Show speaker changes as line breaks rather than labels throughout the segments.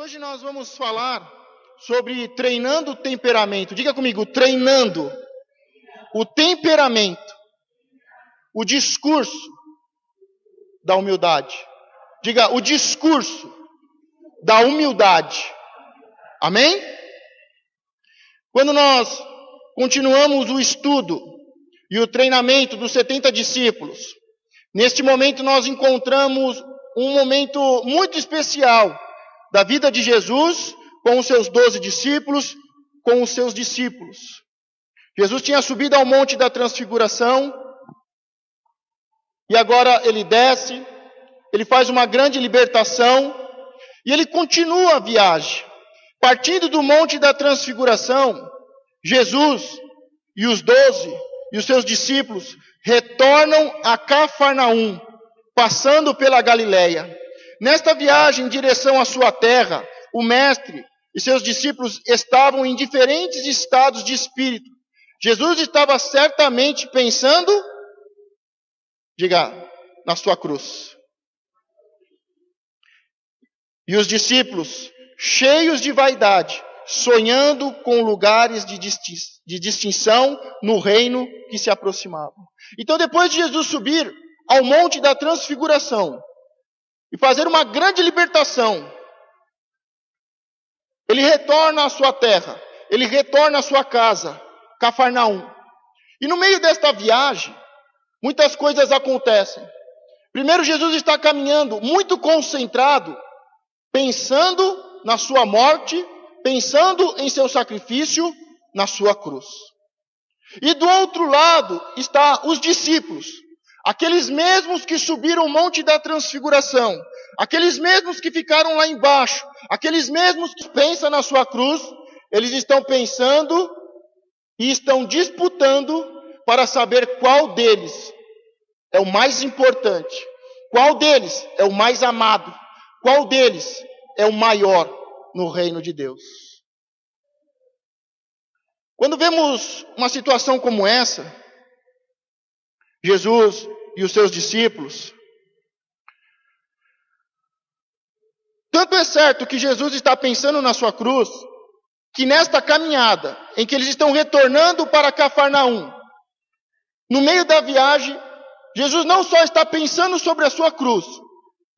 Hoje nós vamos falar sobre treinando o temperamento. Diga comigo, treinando o temperamento, o discurso da humildade. Diga, o discurso da humildade. Amém? Quando nós continuamos o estudo e o treinamento dos 70 discípulos, neste momento nós encontramos um momento muito especial da vida de Jesus com os seus 12 discípulos, com os seus discípulos. Jesus tinha subido ao monte da transfiguração e agora ele desce, ele faz uma grande libertação e ele continua a viagem. Partindo do monte da transfiguração, Jesus e os 12 e os seus discípulos retornam a Cafarnaum, passando pela Galileia. Nesta viagem em direção à sua terra, o mestre e seus discípulos estavam em diferentes estados de espírito. Jesus estava certamente pensando, diga, na sua cruz. E os discípulos, cheios de vaidade, sonhando com lugares de distinção no reino que se aproximava. Então, depois de Jesus subir ao monte da transfiguração e fazer uma grande libertação, ele retorna à sua terra, ele retorna à sua casa, Cafarnaum. E no meio desta viagem, muitas coisas acontecem. Primeiro, Jesus está caminhando muito concentrado, pensando na sua morte, pensando em seu sacrifício, na sua cruz. E do outro lado está os discípulos, aqueles mesmos que subiram o monte da transfiguração, aqueles mesmos que ficaram lá embaixo, aqueles mesmos que pensam na sua cruz, eles estão pensando e estão disputando para saber qual deles é o mais importante, qual deles é o mais amado, qual deles é o maior no reino de Deus. Quando vemos uma situação como essa, Jesus e os seus discípulos, tanto é certo que Jesus está pensando na sua cruz, que nesta caminhada em que eles estão retornando para Cafarnaum, no meio da viagem, Jesus não só está pensando sobre a sua cruz,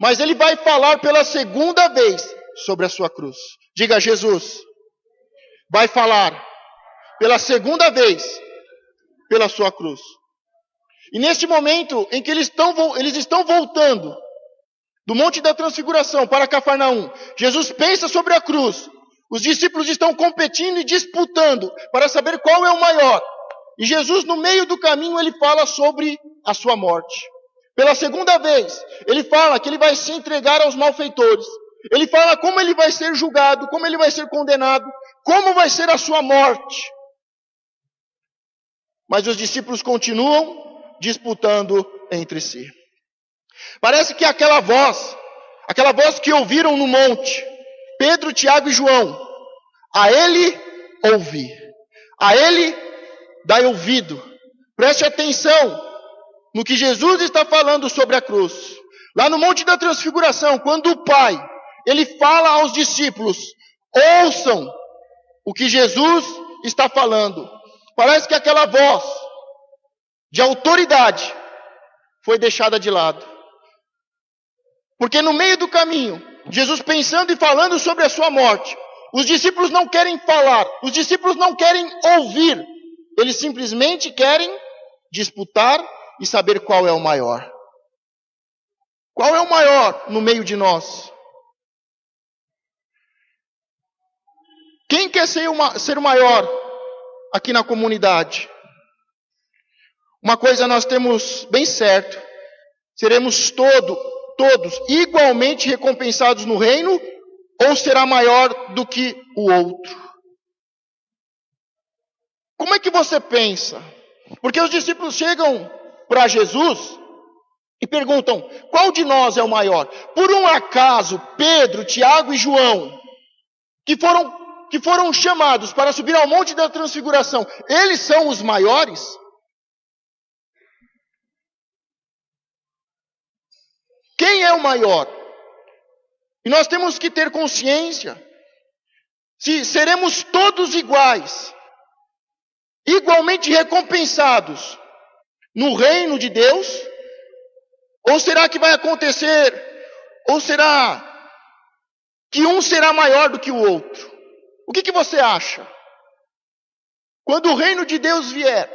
mas ele vai falar pela segunda vez sobre a sua cruz. Diga, Jesus vai falar pela segunda vez pela sua cruz. E neste momento em que eles estão voltando do Monte da Transfiguração para Cafarnaum, Jesus pensa sobre a cruz. Os discípulos estão competindo e disputando para saber qual é o maior. E Jesus, no meio do caminho, ele fala sobre a sua morte. Pela segunda vez, ele fala que ele vai se entregar aos malfeitores. Ele fala como ele vai ser julgado, como ele vai ser condenado, como vai ser a sua morte. Mas os discípulos continuam disputando entre si. Parece que aquela voz que ouviram no monte, Pedro, Tiago e João, a ele ouvir, a ele dai ouvido. Preste atenção no que Jesus está falando sobre a cruz. Lá no Monte da Transfiguração, quando o Pai, ele fala aos discípulos, ouçam o que Jesus está falando. Parece que aquela voz de autoridade foi deixada de lado. Porque no meio do caminho, Jesus pensando e falando sobre a sua morte, os discípulos não querem falar, os discípulos não querem ouvir, eles simplesmente querem disputar e saber qual é o maior. Qual é o maior no meio de nós? Quem quer ser o maior aqui na comunidade? Uma coisa nós temos bem certo: seremos todos igualmente recompensados no reino, ou será maior do que o outro? Como é que você pensa? Porque os discípulos chegam para Jesus e perguntam: qual de nós é o maior? Por um acaso, Pedro, Tiago e João, que foram chamados para subir ao Monte da Transfiguração, eles são os maiores? Quem é o maior? E nós temos que ter consciência se seremos todos iguais, igualmente recompensados no reino de Deus, ou será que vai acontecer, ou será que um será maior do que o outro? O que você acha? Quando o reino de Deus vier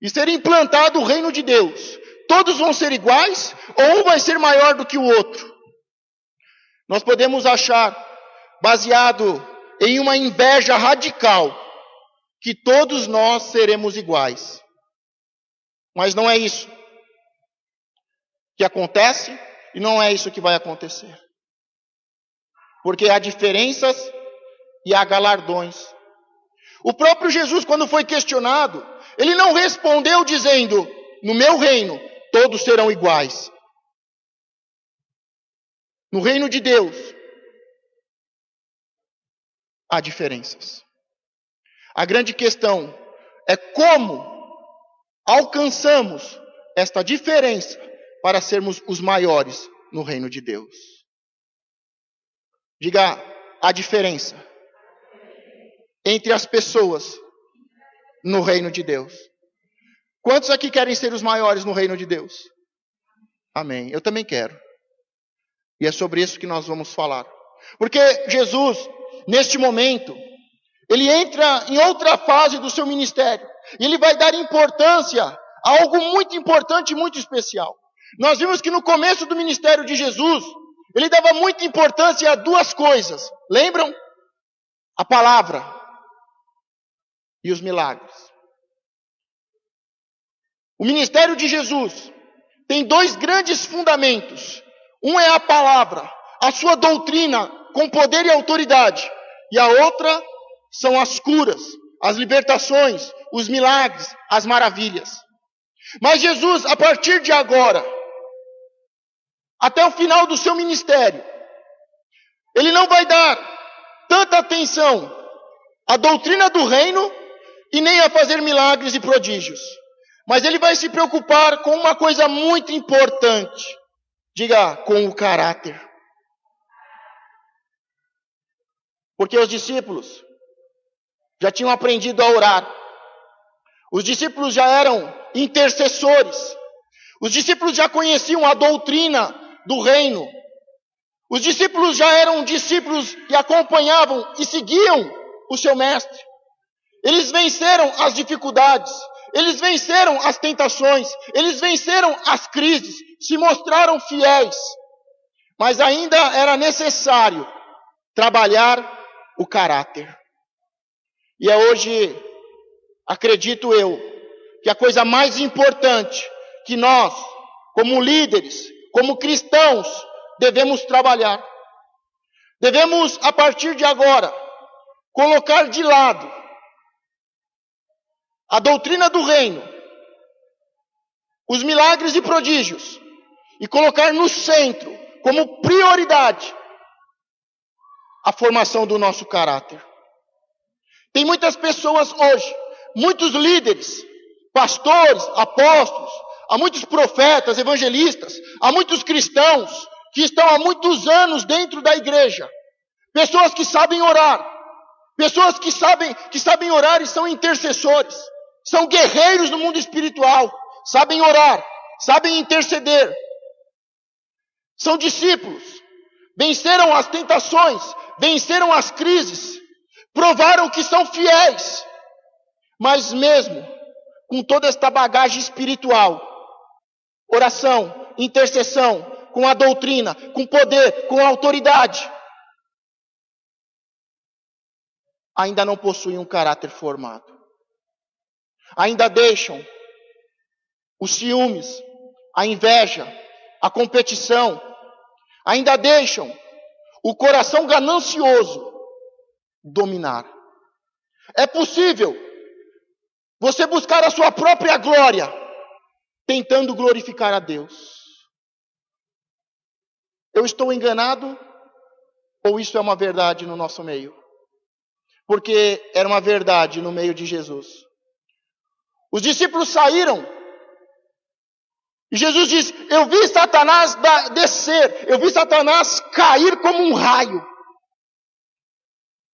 e ser implantado o reino de Deus, todos vão ser iguais ou um vai ser maior do que o outro? Nós podemos achar, baseado em uma inveja radical, que todos nós seremos iguais. Mas não é isso que acontece e não é isso que vai acontecer. Porque há diferenças e há galardões. O próprio Jesus, quando foi questionado, ele não respondeu dizendo: no meu reino todos serão iguais. No reino de Deus há diferenças. A grande questão é como alcançamos esta diferença para sermos os maiores no reino de Deus. Diga a diferença entre as pessoas no reino de Deus. Quantos aqui querem ser os maiores no reino de Deus? Amém. Eu também quero. E é sobre isso que nós vamos falar. Porque Jesus, neste momento, ele entra em outra fase do seu ministério. E ele vai dar importância a algo muito importante e muito especial. Nós vimos que no começo do ministério de Jesus, ele dava muita importância a duas coisas. Lembram? A palavra e os milagres. O ministério de Jesus tem dois grandes fundamentos. Um é a palavra, a sua doutrina com poder e autoridade. E a outra são as curas, as libertações, os milagres, as maravilhas. Mas Jesus, a partir de agora, até o final do seu ministério, ele não vai dar tanta atenção à doutrina do reino e nem a fazer milagres e prodígios. Mas ele vai se preocupar com uma coisa muito importante. Diga, com o caráter. Porque os discípulos já tinham aprendido a orar. Os discípulos já eram intercessores. Os discípulos já conheciam a doutrina do reino. Os discípulos já eram discípulos que acompanhavam e seguiam o seu mestre. Eles venceram as dificuldades. Eles venceram as tentações, eles venceram as crises, se mostraram fiéis. Mas ainda era necessário trabalhar o caráter. E é hoje, acredito eu, que a coisa mais importante que nós, como líderes, como cristãos, devemos trabalhar. Devemos, a partir de agora, colocar de lado a doutrina do reino, os milagres e prodígios, e colocar no centro, como prioridade, a formação do nosso caráter. Tem muitas pessoas hoje, muitos líderes, pastores, apóstolos, há muitos profetas, evangelistas, há muitos cristãos que estão há muitos anos dentro da igreja. Pessoas que sabem orar, pessoas que sabem orar e são intercessores. São guerreiros no mundo espiritual, sabem orar, sabem interceder. São discípulos, venceram as tentações, venceram as crises, provaram que são fiéis. Mas mesmo com toda esta bagagem espiritual, oração, intercessão, com a doutrina, com poder, com autoridade, ainda não possuem um caráter formado. Ainda deixam os ciúmes, a inveja, a competição, ainda deixam o coração ganancioso dominar. É possível você buscar a sua própria glória, tentando glorificar a Deus. Eu estou enganado? Ou isso é uma verdade no nosso meio? Porque era uma verdade no meio de Jesus. Os discípulos saíram E Jesus diz: eu vi Satanás descer, eu vi Satanás cair como um raio.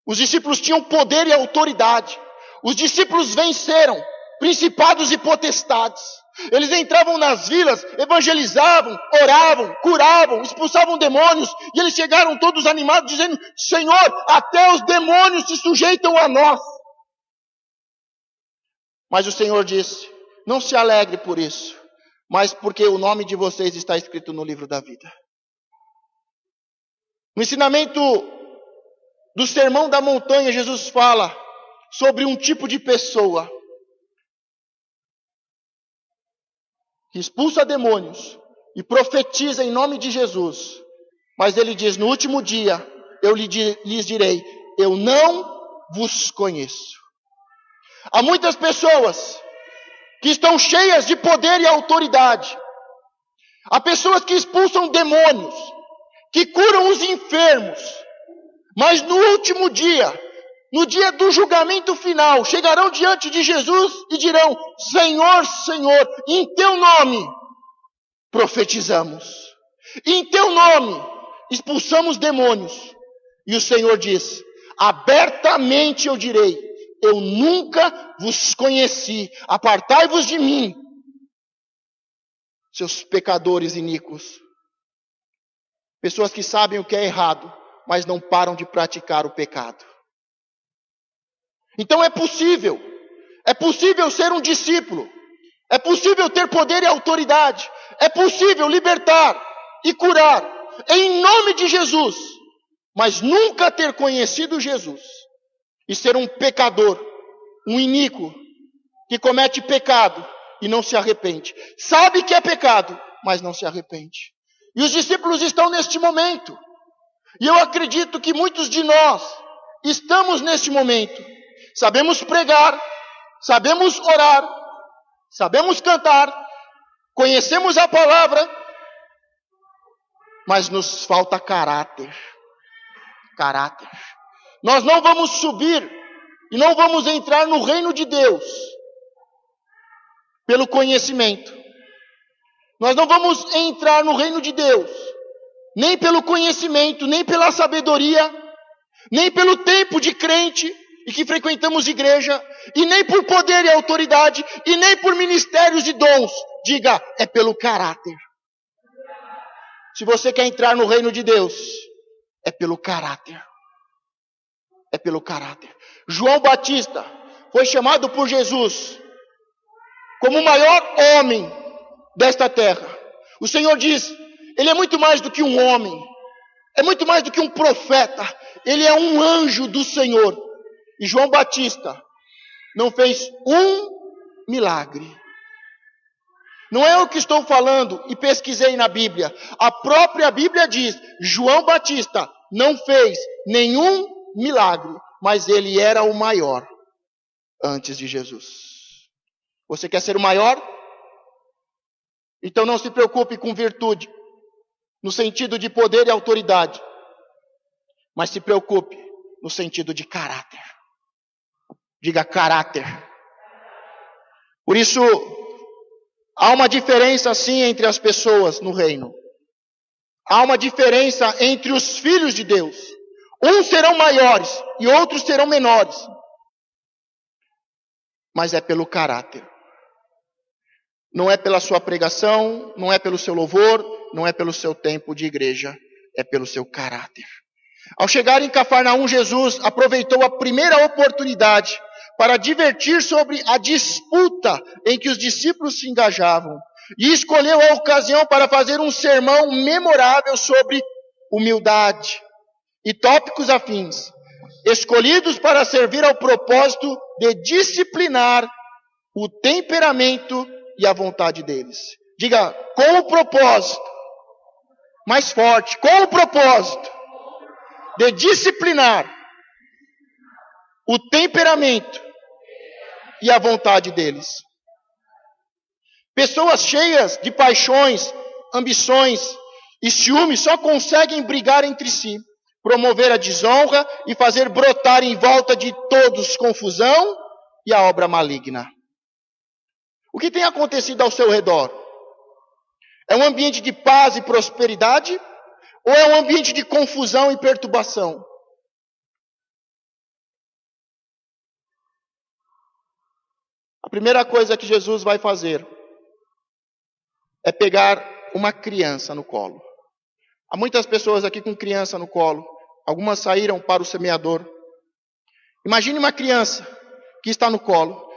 Os discípulos tinham poder e autoridade. Os discípulos venceram principados e potestades. Eles entravam nas vilas, evangelizavam, oravam, curavam, expulsavam demônios. E eles chegaram todos animados, dizendo: Senhor, até os demônios se sujeitam a nós. Mas o Senhor disse: não se alegre por isso, mas porque o nome de vocês está escrito no livro da vida. No ensinamento do Sermão da Montanha, Jesus fala sobre um tipo de pessoa que expulsa demônios e profetiza em nome de Jesus. Mas ele diz: no último dia eu lhes direi: eu não vos conheço. Há muitas pessoas que estão cheias de poder e autoridade. Há pessoas que expulsam demônios, que curam os enfermos. Mas no último dia, no dia do julgamento final, chegarão diante de Jesus e dirão: Senhor, Senhor, em teu nome profetizamos. Em teu nome expulsamos demônios. E o Senhor diz: abertamente eu direi: eu nunca vos conheci. Apartai-vos de mim, seus pecadores iníquos. Pessoas que sabem o que é errado, mas não param de praticar o pecado. Então é possível ser um discípulo, é possível ter poder e autoridade, é possível libertar e curar, em nome de Jesus, mas nunca ter conhecido Jesus, e ser um pecador, um iníquo, que comete pecado e não se arrepende. Sabe que é pecado, mas não se arrepende. E os discípulos estão neste momento, e eu acredito que muitos de nós estamos neste momento. Sabemos pregar, sabemos orar, sabemos cantar, conhecemos a palavra, mas nos falta caráter. Caráter. Nós não vamos subir e não vamos entrar no reino de Deus pelo conhecimento. Nós não vamos entrar no reino de Deus nem pelo conhecimento, nem pela sabedoria, nem pelo tempo de crente e que frequentamos igreja, e nem por poder e autoridade, e nem por ministérios e dons. Diga: é pelo caráter. Se você quer entrar no reino de Deus, é pelo caráter. É pelo caráter. João Batista foi chamado por Jesus como o maior homem desta terra. O Senhor diz: ele é muito mais do que um homem, é muito mais do que um profeta, ele é um anjo do Senhor. E João Batista não fez um milagre. Não é o que estou falando e pesquisei na Bíblia. A própria Bíblia diz: João Batista não fez nenhum milagre, mas ele era o maior antes de Jesus. Você quer ser o maior? Então não se preocupe com virtude, no sentido de poder e autoridade, mas se preocupe no sentido de caráter. Diga: caráter. Por isso, há uma diferença sim entre as pessoas no reino. Há uma diferença entre os filhos de Deus. Uns serão maiores e outros serão menores. Mas é pelo caráter. Não é pela sua pregação, não é pelo seu louvor, não é pelo seu tempo de igreja, é pelo seu caráter. Ao chegar em Cafarnaum, Jesus aproveitou a primeira oportunidade para advertir sobre a disputa em que os discípulos se engajavam, e escolheu a ocasião para fazer um sermão memorável sobre humildade e tópicos afins, escolhidos para servir ao propósito de disciplinar o temperamento e a vontade deles. Diga: com o propósito, mais forte, com o propósito de disciplinar o temperamento e a vontade deles. Pessoas cheias de paixões, ambições e ciúmes só conseguem brigar entre si, promover a desonra e fazer brotar em volta de todos confusão e a obra maligna. O que tem acontecido ao seu redor? É um ambiente de paz e prosperidade? Ou é um ambiente de confusão e perturbação? A primeira coisa que Jesus vai fazer é pegar uma criança no colo. Há muitas pessoas aqui com criança no colo. Algumas saíram para o semeador. Imagine uma criança que está no colo.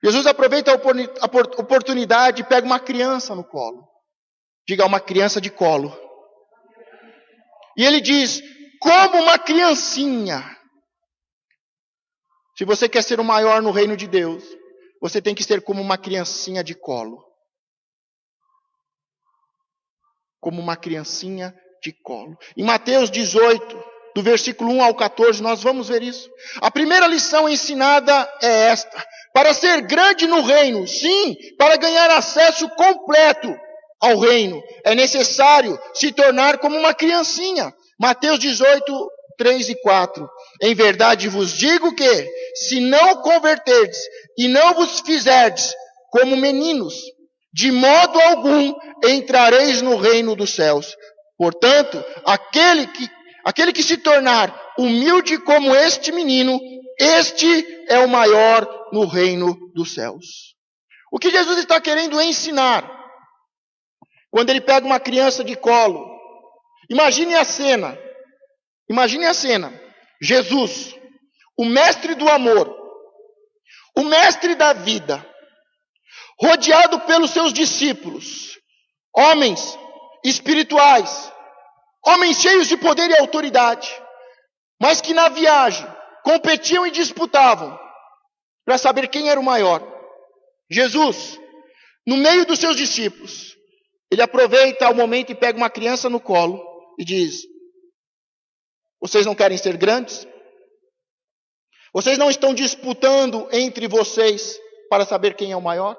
Jesus aproveita a oportunidade e pega uma criança no colo. Diga, uma criança de colo. E ele diz, como uma criancinha. Se você quer ser o maior no reino de Deus, você tem que ser como uma criancinha de colo. Como uma criancinha de colo. Em Mateus 18, do versículo 1 ao 14, nós vamos ver isso. A primeira lição ensinada é esta. Para ser grande no reino, sim, para ganhar acesso completo ao reino, é necessário se tornar como uma criancinha. Mateus 18, 3 e 4. Em verdade vos digo que, se não converterdes e não vos fizerdes como meninos, de modo algum entrareis no reino dos céus. Portanto, aquele que se tornar humilde como este menino, este é o maior no reino dos céus. O que Jesus está querendo ensinar, quando ele pega uma criança de colo, imagine a cena. Jesus, o mestre do amor, o mestre da vida, rodeado pelos seus discípulos, homens espirituais, homens cheios de poder e autoridade, mas que na viagem competiam e disputavam para saber quem era o maior. Jesus, no meio dos seus discípulos, ele aproveita o momento e pega uma criança no colo e diz, vocês não querem ser grandes? Vocês não estão disputando entre vocês para saber quem é o maior?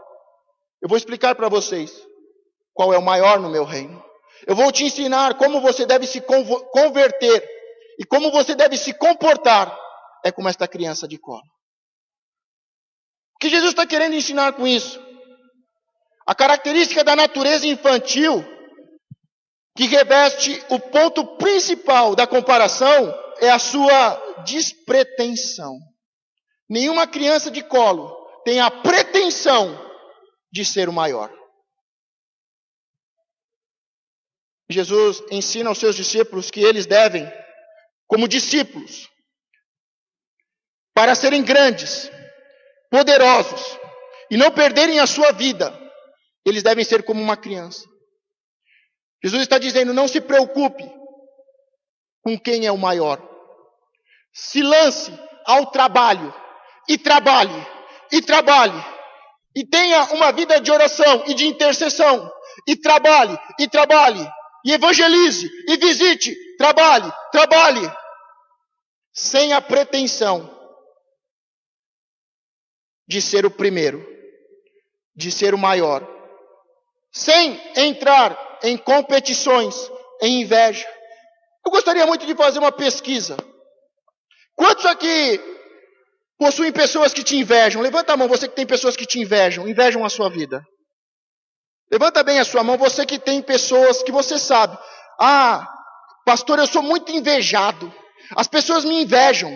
Eu vou explicar para vocês qual é o maior no meu reino. Eu vou te ensinar como você deve se converter e como você deve se comportar. É como esta criança de colo. O que Jesus está querendo ensinar com isso? A característica da natureza infantil que reveste o ponto principal da comparação é a sua despretensão. Nenhuma criança de colo tem a pretensão de ser o maior. Jesus ensina aos seus discípulos que eles devem, como discípulos, para serem grandes, poderosos e não perderem a sua vida, eles devem ser como uma criança. Jesus está dizendo, não se preocupe com quem é o maior. Se lance ao trabalho, e trabalhe, e trabalhe, e tenha uma vida de oração e de intercessão, e trabalhe, e evangelize, e visite, trabalhe, sem a pretensão de ser o primeiro, de ser o maior, sem entrar em competições, em inveja. Eu gostaria muito de fazer uma pesquisa. Quantos aqui possuem pessoas que te invejam? Levanta a mão, você que tem pessoas que te invejam a sua vida. Levanta bem a sua mão, você que tem pessoas que você sabe. Ah, pastor, eu sou muito invejado. As pessoas me invejam.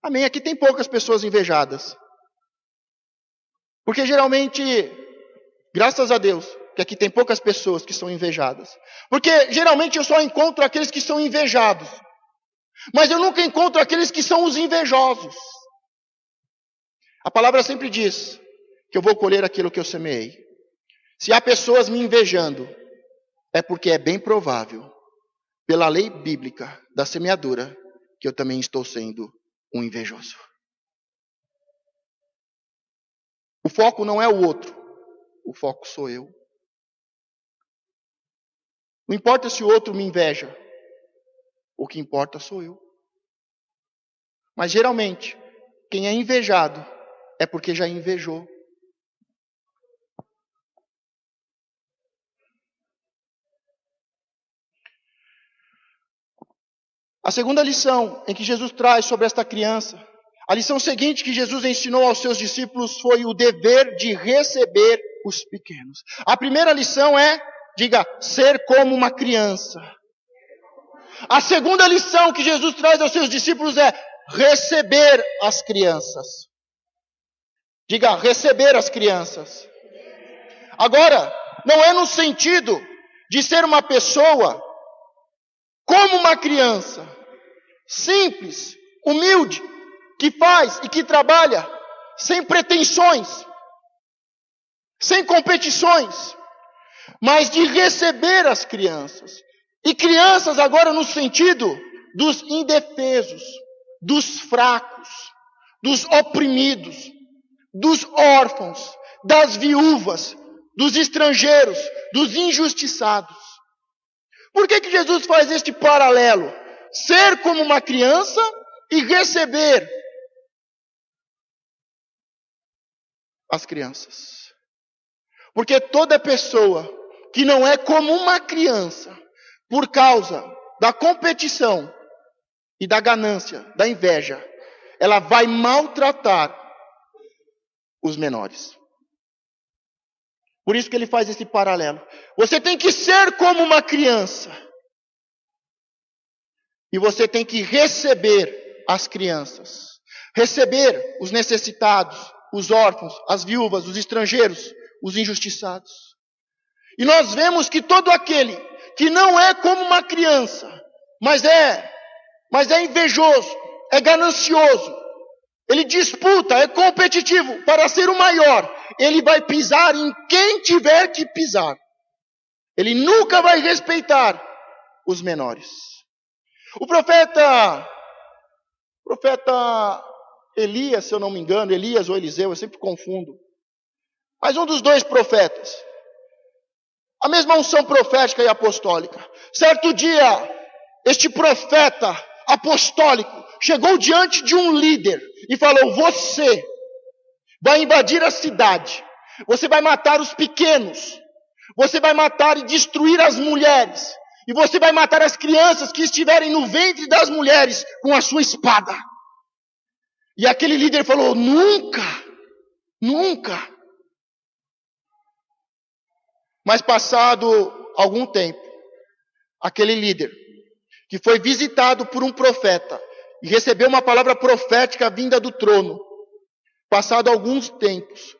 Amém, aqui tem poucas pessoas invejadas. Porque geralmente, graças a Deus, que aqui tem poucas pessoas que são invejadas. Porque geralmente eu só encontro aqueles que são invejados. Mas eu nunca encontro aqueles que são os invejosos. A palavra sempre diz que eu vou colher aquilo que eu semeei. Se há pessoas me invejando, é porque é bem provável, pela lei bíblica da semeadura, que eu também estou sendo um invejoso. O foco não é o outro, o foco sou eu. Não importa se o outro me inveja, o que importa sou eu. Mas geralmente, quem é invejado é porque já invejou. A segunda lição em que Jesus traz sobre esta criança, a lição seguinte que Jesus ensinou aos seus discípulos foi o dever de receber os pequenos. A primeira lição é, diga, ser como uma criança. A segunda lição que Jesus traz aos seus discípulos é receber as crianças. Diga, receber as crianças. Agora, não é no sentido de ser uma pessoa como uma criança, simples, humilde, que faz e que trabalha, sem pretensões, sem competições, mas de receber as crianças. E crianças agora no sentido dos indefesos, dos fracos, dos oprimidos, dos órfãos, das viúvas, dos estrangeiros, dos injustiçados. Por que Jesus faz este paralelo? Ser como uma criança e receber as crianças. Porque toda pessoa que não é como uma criança, por causa da competição e da ganância, da inveja, ela vai maltratar os menores. Por isso que ele faz esse paralelo. Você tem que ser como uma criança. E você tem que receber as crianças. Receber os necessitados, os órfãos, as viúvas, os estrangeiros, os injustiçados. E nós vemos que todo aquele que não é como uma criança, mas é invejoso, é ganancioso, ele disputa, é competitivo para ser o maior, ele vai pisar em quem tiver que pisar. Ele nunca vai respeitar os menores. O profeta Elias, se eu não me engano, Elias ou Eliseu, eu sempre confundo. Mas um dos dois profetas, a mesma unção profética e apostólica. Certo dia, este profeta apostólico chegou diante de um líder e falou: você vai invadir a cidade, você vai matar os pequenos, você vai matar e destruir as mulheres, e você vai matar as crianças que estiverem no ventre das mulheres com a sua espada. E aquele líder falou: nunca, nunca. Mas passado algum tempo, aquele líder, que foi visitado por um profeta, e recebeu uma palavra profética vinda do trono, passado alguns tempos,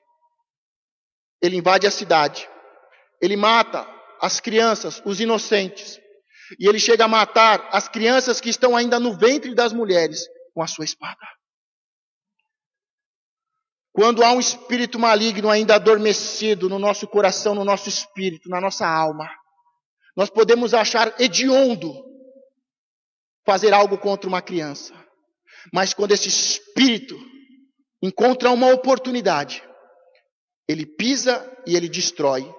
ele invade a cidade, ele mata as crianças, os inocentes, e ele chega a matar as crianças que estão ainda no ventre das mulheres com a sua espada. Quando há um espírito maligno ainda adormecido no nosso coração, no nosso espírito, na nossa alma, nós podemos achar hediondo fazer algo contra uma criança. Mas quando esse espírito encontra uma oportunidade, ele pisa e ele destrói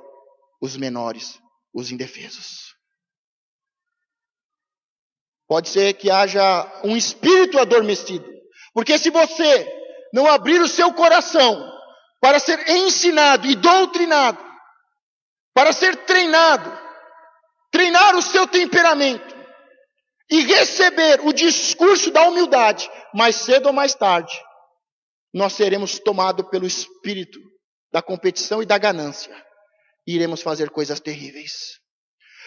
os menores, os indefesos. Pode ser que haja um espírito adormecido. Porque se você não abrir o seu coração para ser ensinado e doutrinado, para ser treinado, treinar o seu temperamento e receber o discurso da humildade, mais cedo ou mais tarde, nós seremos tomados pelo espírito da competição e da ganância e iremos fazer coisas terríveis.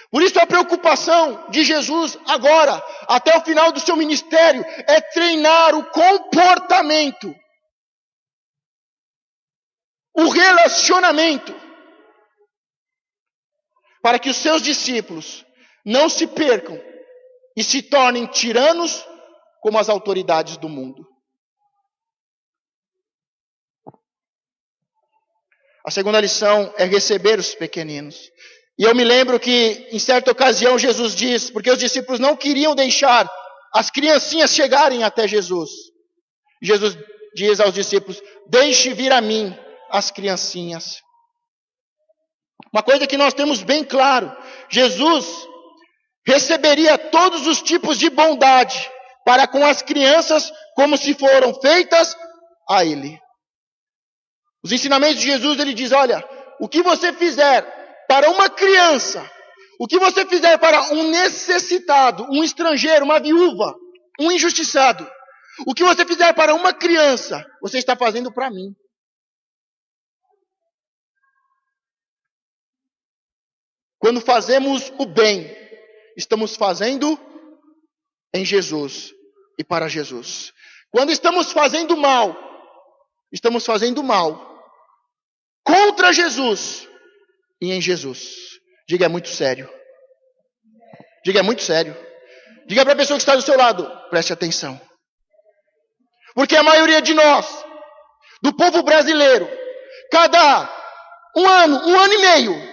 Por isso a preocupação de Jesus agora, até o final do seu ministério, é treinar o comportamento, o relacionamento, para que os seus discípulos não se percam e se tornem tiranos como as autoridades do mundo. A segunda lição é receber os pequeninos. E eu me lembro que, em certa ocasião, Jesus diz, porque os discípulos não queriam deixar as criancinhas chegarem até Jesus. Jesus diz aos discípulos: deixe vir a mim as criancinhas. Uma coisa que nós temos bem claro: Jesus receberia todos os tipos de bondade para com as crianças como se foram feitas a Ele. Os ensinamentos de Jesus, Ele diz: olha, o que você fizer para uma criança, o que você fizer para um necessitado, um estrangeiro, uma viúva, um injustiçado, o que você fizer para uma criança, você está fazendo para mim. Quando fazemos o bem, estamos fazendo em Jesus e para Jesus. Quando estamos fazendo mal, estamos fazendo mal contra Jesus e em Jesus. Diga, é muito sério. Diga, é muito sério. Diga para a pessoa que está do seu lado, preste atenção. Porque a maioria de nós, do povo brasileiro, cada um ano e meio,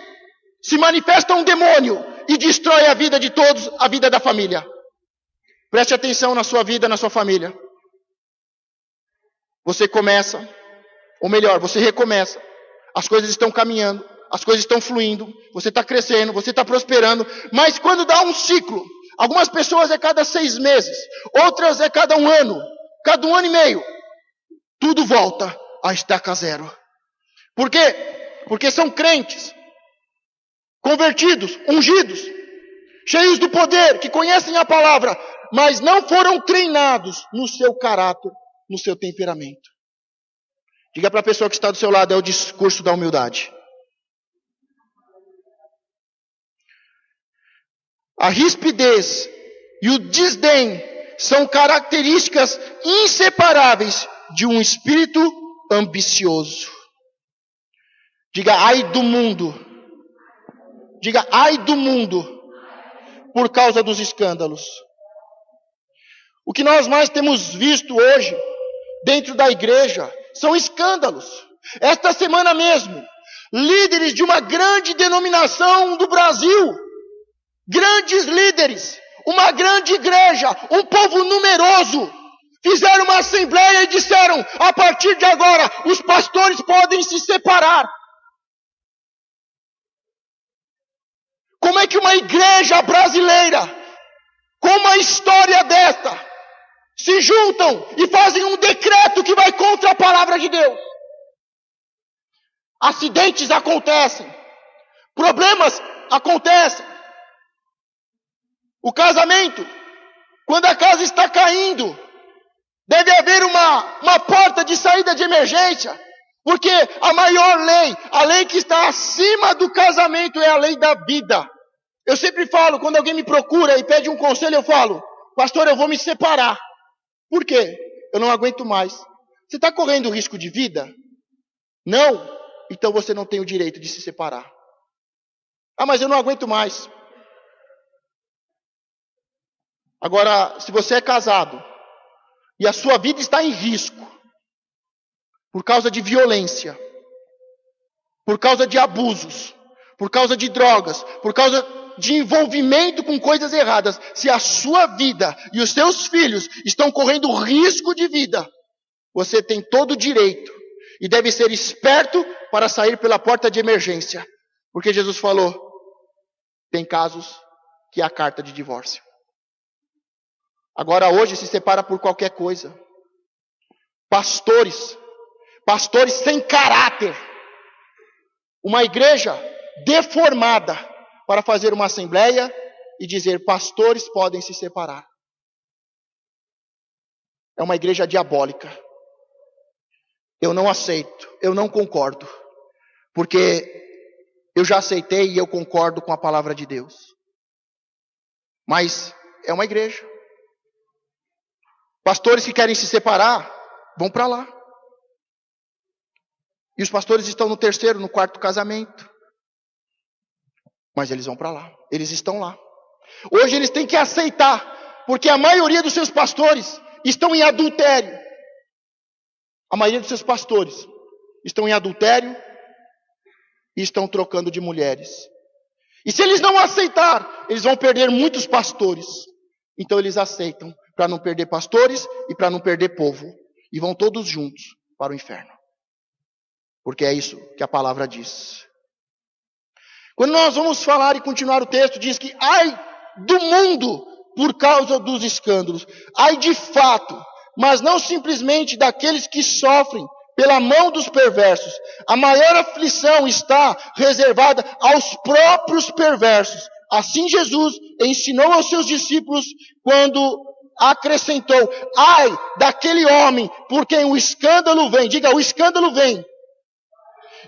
se manifesta um demônio e destrói a vida de todos, a vida da família. Preste atenção na sua vida, na sua família. Você começa, ou melhor, você recomeça. As coisas estão caminhando, as coisas estão fluindo, você está crescendo, você está prosperando. Mas quando dá um ciclo, algumas pessoas é cada 6 meses, outras é cada um ano e meio, tudo volta a estaca zero. Por quê? Porque são crentes, convertidos, ungidos, cheios do poder, que conhecem a palavra, mas não foram treinados no seu caráter, no seu temperamento. Diga para a pessoa que está do seu lado, é o discurso da humildade. A rispidez e o desdém são características inseparáveis de um espírito ambicioso. Diga, ai do mundo. Diga, ai do mundo, por causa dos escândalos. O que nós mais temos visto hoje, dentro da igreja, são escândalos. Esta semana mesmo, líderes de uma grande denominação do Brasil, grandes líderes, uma grande igreja, um povo numeroso, fizeram uma assembleia e disseram, a partir de agora, os pastores podem se separar. Como é que uma igreja brasileira, com uma história desta, se juntam e fazem um decreto que vai contra a palavra de Deus? Acidentes acontecem, problemas acontecem. O casamento, quando a casa está caindo, deve haver uma porta de saída de emergência, porque a maior lei, a lei que está acima do casamento é a lei da vida. Eu sempre falo, quando alguém me procura e pede um conselho, eu falo, pastor, eu vou me separar. Por quê? Eu não aguento mais. Você está correndo risco de vida? Não? Então você não tem o direito de se separar. Ah, mas eu não aguento mais. Agora, se você é casado e a sua vida está em risco por causa de violência, por causa de abusos, por causa de drogas, por causa de envolvimento com coisas erradas, se a sua vida e os seus filhos estão correndo risco de vida, você tem todo o direito e deve ser esperto para sair pela porta de emergência. Porque Jesus falou, tem casos que há carta de divórcio. Agora hoje se separa por qualquer coisa. Pastores sem caráter. Uma igreja deformada para fazer uma assembleia e dizer, pastores podem se separar. É uma igreja diabólica. Eu não aceito, eu não concordo. Porque eu já aceitei e eu concordo com a palavra de Deus. Mas é uma igreja. Pastores que querem se separar, vão para lá. E os pastores estão no 3º, no 4º casamento. Mas eles vão para lá. Eles estão lá. Hoje eles têm que aceitar. Porque a maioria dos seus pastores estão em adultério. A maioria dos seus pastores estão em adultério e estão trocando de mulheres. E se eles não aceitar, eles vão perder muitos pastores. Então eles aceitam para não perder pastores e para não perder povo. E vão todos juntos para o inferno. Porque é isso que a palavra diz. Quando nós vamos falar e continuar o texto, diz que ai do mundo por causa dos escândalos. Ai de fato, mas não simplesmente daqueles que sofrem pela mão dos perversos. A maior aflição está reservada aos próprios perversos. Assim Jesus ensinou aos seus discípulos quando acrescentou, ai daquele homem por quem o escândalo vem. Diga, o escândalo vem.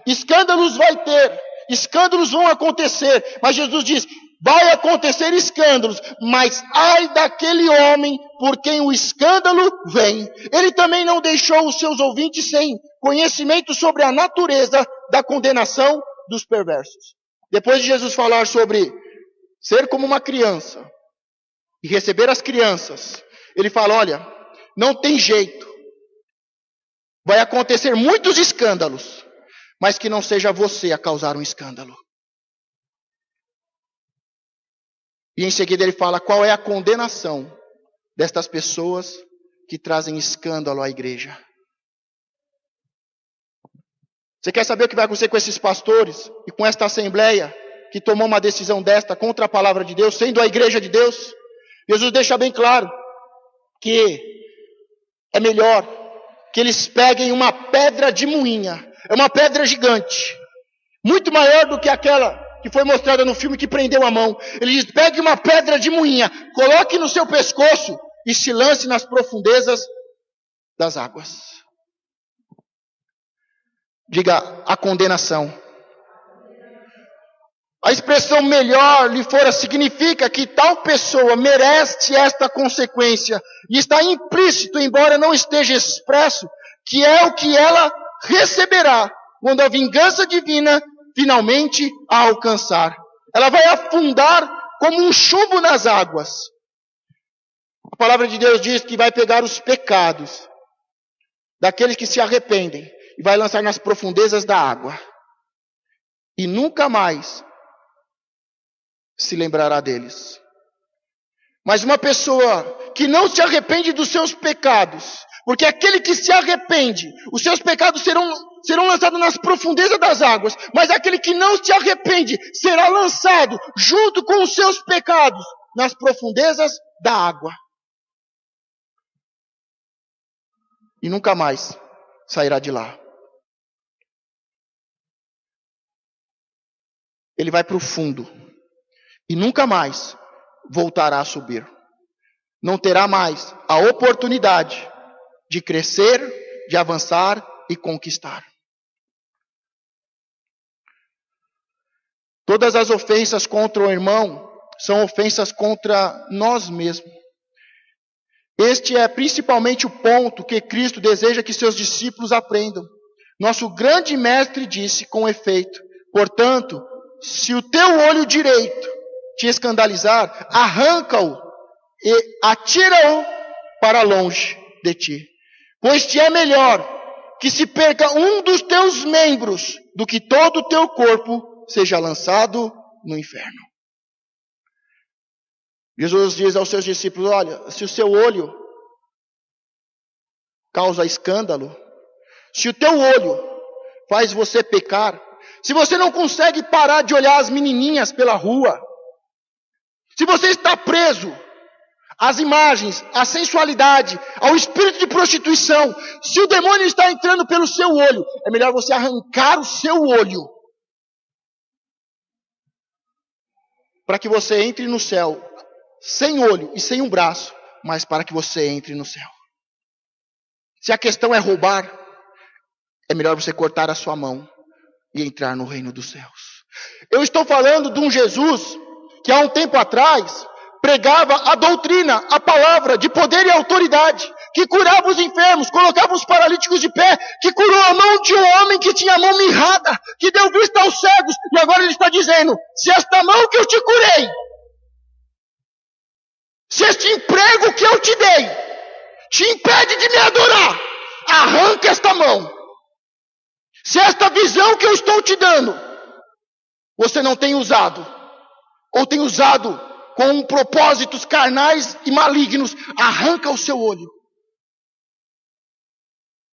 Escândalos vai ter. escândalos vão acontecer, mas Jesus diz, vai acontecer escândalos, mas ai daquele homem por quem o escândalo vem. Ele também não deixou os seus ouvintes sem conhecimento sobre a natureza da condenação dos perversos. Depois de Jesus falar sobre ser como uma criança e receber as crianças, ele fala, olha, não tem jeito. Vai acontecer muitos escândalos, mas que não seja você a causar um escândalo. E em seguida ele fala qual é a condenação destas pessoas que trazem escândalo à igreja. Você quer saber o que vai acontecer com esses pastores e com esta assembleia que tomou uma decisão desta contra a palavra de Deus, sendo a igreja de Deus? Jesus deixa bem claro que é melhor que eles peguem uma pedra de moinha. É uma pedra gigante, muito maior do que aquela que foi mostrada no filme que prendeu a mão. Ele diz, pegue uma pedra de moinha, coloque no seu pescoço e se lance nas profundezas das águas. Diga, a condenação. A expressão melhor lhe fora significa que tal pessoa merece esta consequência. E está implícito, embora não esteja expresso, que é o que ela receberá quando a vingança divina finalmente a alcançar. Ela vai afundar como um chumbo nas águas. A palavra de Deus diz que vai pegar os pecados daqueles que se arrependem e vai lançar nas profundezas da água. E nunca mais se lembrará deles. Mas uma pessoa que não se arrepende dos seus pecados, porque aquele que se arrepende, os seus pecados serão lançados nas profundezas das águas, mas aquele que não se arrepende será lançado junto com os seus pecados nas profundezas da água. E nunca mais sairá de lá. Ele vai para o fundo e nunca mais voltará a subir. Não terá mais a oportunidade de crescer, de avançar e conquistar. Todas as ofensas contra o irmão são ofensas contra nós mesmos. Este é principalmente o ponto que Cristo deseja que seus discípulos aprendam. Nosso grande mestre disse com efeito, portanto, se o teu olho direito te escandalizar, arranca-o e atira-o para longe de ti. Pois te é melhor que se perca um dos teus membros do que todo o teu corpo seja lançado no inferno. Jesus diz aos seus discípulos, olha, se o seu olho causa escândalo, se o teu olho faz você pecar, se você não consegue parar de olhar as menininhas pela rua, se você está preso às imagens, à sensualidade, ao espírito de prostituição, se o demônio está entrando pelo seu olho, é melhor você arrancar o seu olho, para que você entre no céu, sem olho e sem um braço, mas para que você entre no céu. Se a questão é roubar, é melhor você cortar a sua mão e entrar no reino dos céus. Eu estou falando de um Jesus que há um tempo atrás pregava a doutrina, a palavra de poder e autoridade, que curava os enfermos, colocava os paralíticos de pé, que curou a mão de um homem que tinha a mão mirrada, que deu vista aos cegos, e agora ele está dizendo, se esta mão que eu te curei, se este emprego que eu te dei, te impede de me adorar, arranca esta mão. Se esta visão que eu estou te dando, você não tem usado, ou tem usado com propósitos carnais e malignos, arranca o seu olho.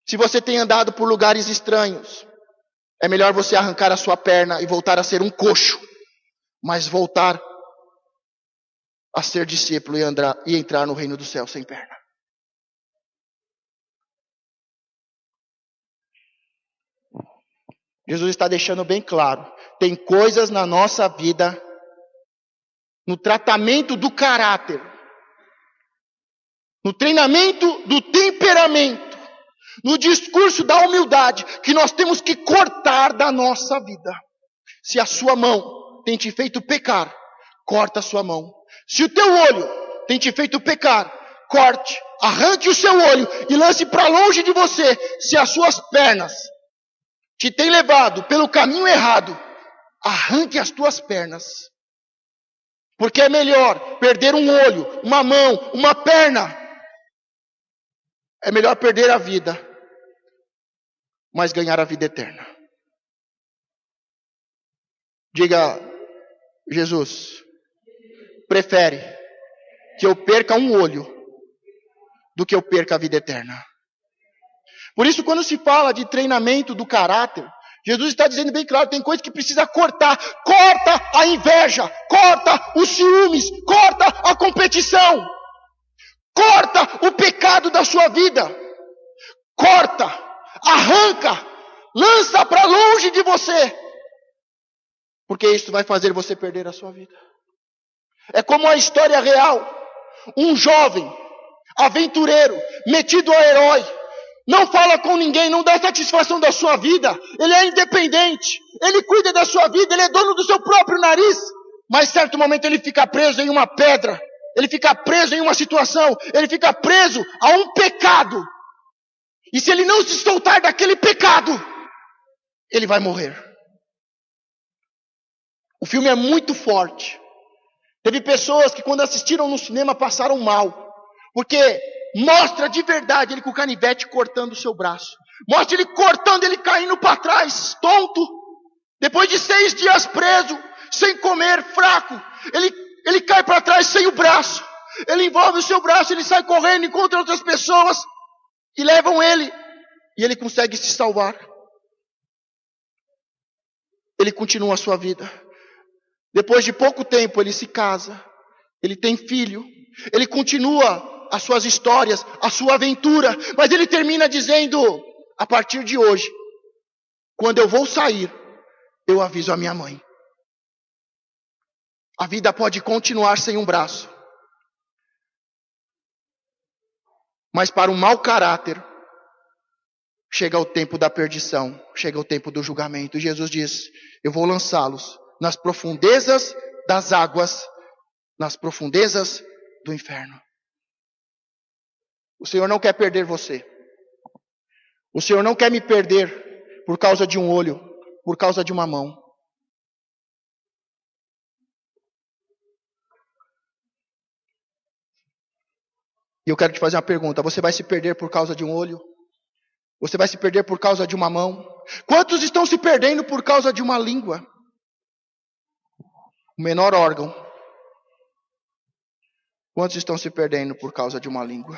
Se você tem andado por lugares estranhos, é melhor você arrancar a sua perna e voltar a ser um coxo, mas voltar a ser discípulo e entrar no reino do céu sem perna. Jesus está deixando bem claro, tem coisas na nossa vida, no tratamento do caráter, no treinamento do temperamento, no discurso da humildade, que nós temos que cortar da nossa vida. Se a sua mão tem te feito pecar, corta a sua mão. Se o teu olho tem te feito pecar, corte, arranque o seu olho e lance para longe de você. Se as suas pernas te têm levado pelo caminho errado, arranque as tuas pernas. Porque é melhor perder um olho, uma mão, uma perna. É melhor perder a vida, mas ganhar a vida eterna. Diga, Jesus prefere que eu perca um olho do que eu perca a vida eterna. Por isso, quando se fala de treinamento do caráter, Jesus está dizendo bem claro, tem coisa que precisa cortar. Corta a inveja, corta os ciúmes, corta a competição. Corta o pecado da sua vida. Corta, arranca, lança para longe de você. Porque isso vai fazer você perder a sua vida. É como a história real. Um jovem, aventureiro, metido a herói, não fala com ninguém, não dá satisfação da sua vida. Ele é independente, ele cuida da sua vida, ele é dono do seu próprio nariz. Mas certo momento ele fica preso em uma pedra, ele fica preso em uma situação, ele fica preso a um pecado. E se ele não se soltar daquele pecado, ele vai morrer. O filme é muito forte. Teve pessoas que quando assistiram no cinema passaram mal. Porque mostra de verdade ele com o canivete cortando o seu braço. Mostra ele cortando, ele caindo para trás, tonto. Depois de 6 dias preso, sem comer, fraco. Ele cai para trás sem o braço. Ele envolve o seu braço, ele sai correndo, encontra outras pessoas. E levam ele. E ele consegue se salvar. Ele continua a sua vida. Depois de pouco tempo ele se casa, ele tem filho, ele continua as suas histórias, a sua aventura, mas ele termina dizendo, a partir de hoje, quando eu vou sair, eu aviso a minha mãe. A vida pode continuar sem um braço, mas para um mau caráter, chega o tempo da perdição, chega o tempo do julgamento. Jesus diz, eu vou lançá-los nas profundezas das águas, nas profundezas do inferno. O Senhor não quer perder você. O Senhor não quer me perder por causa de um olho, por causa de uma mão. E eu quero te fazer uma pergunta. Você vai se perder por causa de um olho? Você vai se perder por causa de uma mão? Quantos estão se perdendo por causa de uma língua? O menor órgão. Quantos estão se perdendo por causa de uma língua?